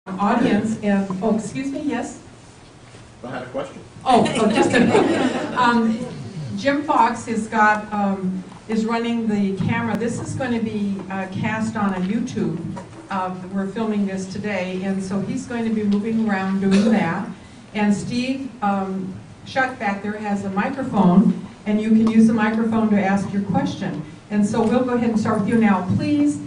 audience, and, oh, excuse me, yes? I had a question. Oh, just a minute. Jim Fox has got, is running the camera. This is going to be cast on a YouTube. We're filming this today, and so he's going to be moving around doing that. And Steve Shuck back there has a microphone, and you can use the microphone to ask your question. And so we'll go ahead and start with you now. Please,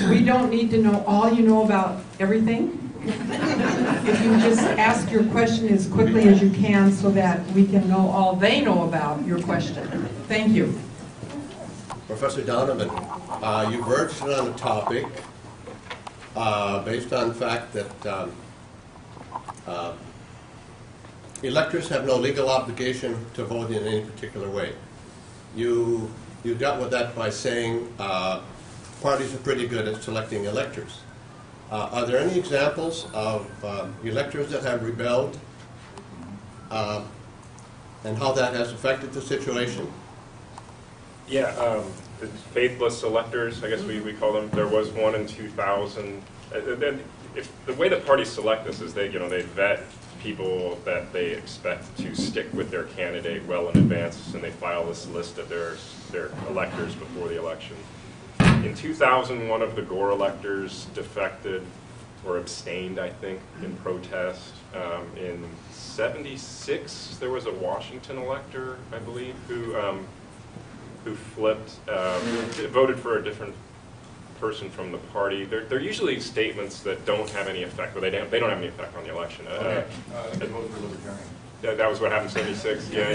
we don't need to know all you know about everything. If you just ask your question as quickly as you can so that we can know all they know about your question. Thank you. Professor Donovan, you verged on a topic based on the fact that electors have no legal obligation to vote in any particular way. You dealt with that by saying parties are pretty good at selecting electors. Are there any examples of electors that have rebelled and how that has affected the situation? Yeah, faithless electors, I guess we call them. There was one in 2000. The way that parties select this is they vet people that they expect to stick with their candidate well in advance, and they file this list of their electors before the election. In 2000, one of the Gore electors defected or abstained, I think, in protest. In '76, there was a Washington elector, I believe, who flipped, voted for a different person from the party. They're usually statements that don't have any effect, but they don't have any effect on the election. They voted for Libertarian. That was what happened in '76. Yeah,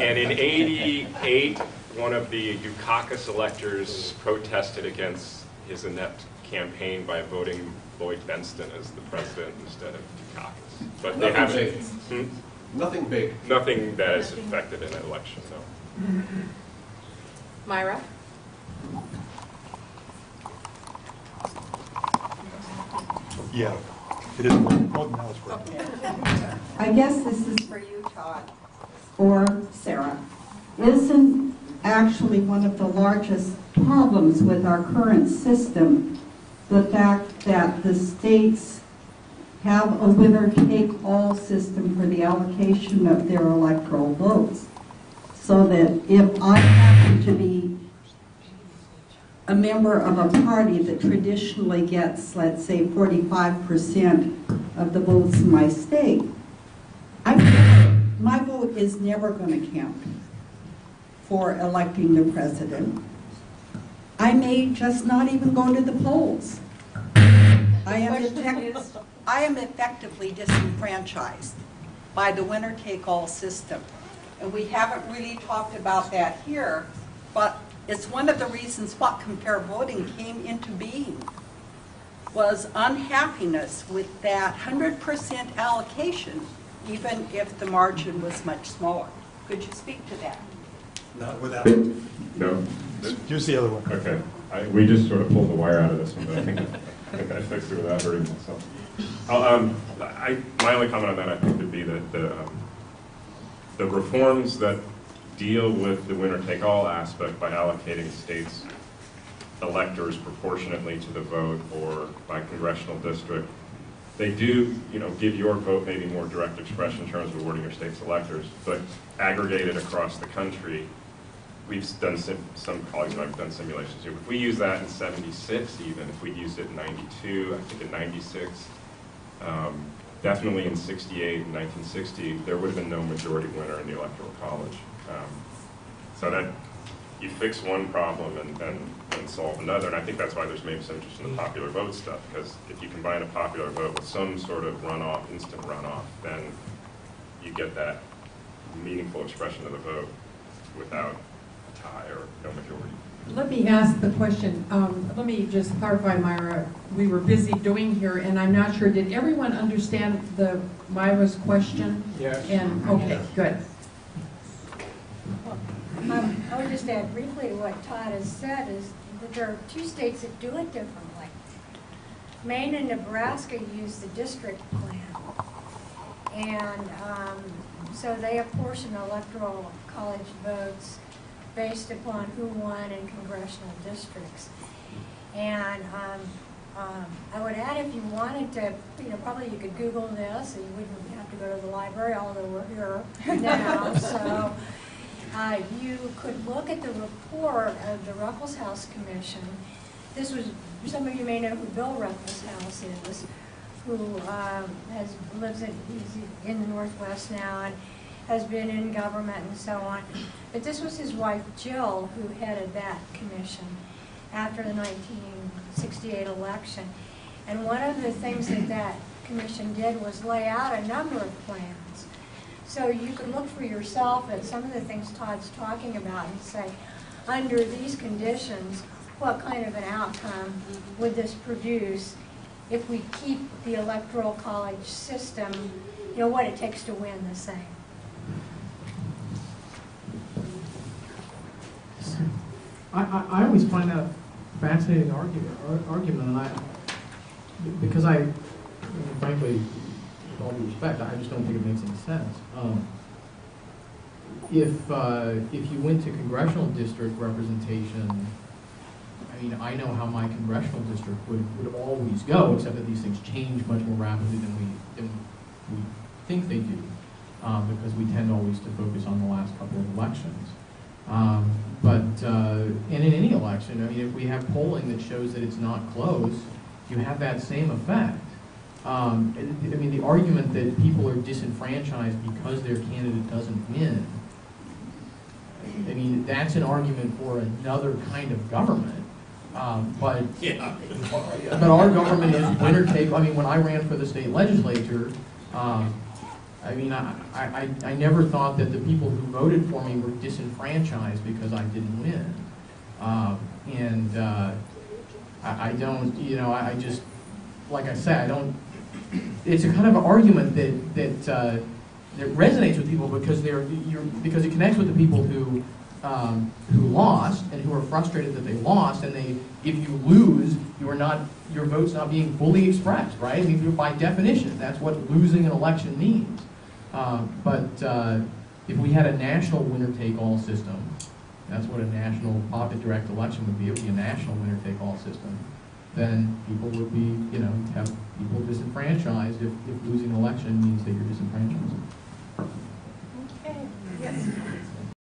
and in '88. One of the Dukakis electors protested against his inept campaign by voting Lloyd Benston as the president instead of Dukakis. But they haven't. Nothing big. Nothing that has affected an election, no. Myra? Yeah, it is working. Oh, now it's working. I guess this is for you, Todd, or Sarah. Isn't actually one of the largest problems with our current system the fact that the states have a winner-take-all system for the allocation of their electoral votes? So that if I happen to be a member of a party that traditionally gets, let's say, 45% of the votes in my state, my vote is never going to count for electing the president. I may just not even go to the polls. I am effectively disenfranchised by the winner-take-all system. And we haven't really talked about that here, but it's one of the reasons what compare voting came into being was unhappiness with that 100% allocation, even if the margin was much smaller. Could you speak to that? Not without. No. Here's the other one. Okay. We just sort of pulled the wire out of this one, but I think I fixed it without hurting myself. My only comment on that, I think, would be that the reforms that deal with the winner-take-all aspect by allocating states' electors proportionately to the vote or by congressional district, they do, give your vote maybe more direct expression in terms of awarding your state's electors, but aggregated across the country. We've done some colleagues and I have done simulations here. If we use that in '76, even if we'd used it in '92, I think in '96, definitely in '68 and 1960, there would have been no majority winner in the Electoral College. So that you fix one problem and solve another, and I think that's why there's maybe some interest in the popular vote stuff, because if you combine a popular vote with some sort of runoff, instant runoff, then you get that meaningful expression of the vote without a tie or no majority. Let me ask the question. Let me just clarify, Myra. We were busy doing here, and I'm not sure. Did everyone understand Myra's question? Yes. And okay, good. I would just add briefly to what Todd has said is that there are two states that do it differently. Maine and Nebraska use the district plan. And so they apportion electoral college votes based upon who won in congressional districts. And I would add, if you wanted to, probably you could Google this, and you wouldn't have to go to the library, although we're here now. So you could look at the report of the Ruckelshaus Commission. This was, some of you may know who Bill Ruckelshaus is, who lives he's in the Northwest now and has been in government and so on. But this was his wife, Jill, who headed that commission after the 1968 election. And one of the things that that commission did was lay out a number of plans. So you could look for yourself at some of the things Todd's talking about and say, under these conditions, what kind of an outcome would this produce if we keep the electoral college system, what it takes to win the same. I always find that a fascinating argument, and because frankly, with all due respect, I just don't think it makes any sense. If you went to congressional district representation, I know how my congressional district would always go, except that these things change much more rapidly than we think they do, because we tend always to focus on the last couple of elections. And in any election, if we have polling that shows that it's not close, you have that same effect. The argument that people are disenfranchised because their candidate doesn't win, that's an argument for another kind of government. But our government is winner take. When I ran for the state legislature, I never thought that the people who voted for me were disenfranchised because I didn't win. I don't, I just, like I said, I don't. It's a kind of an argument that resonates with people because because it connects with the people who lost and who are frustrated that they lost, and if you lose, your vote's not being fully expressed, right? By definition, that's what losing an election means. But if we had a national winner-take-all system, that's what a national direct election would be. It would be a national winner-take-all system. Then people would be, have people disenfranchised if losing an election means that you're disenfranchised.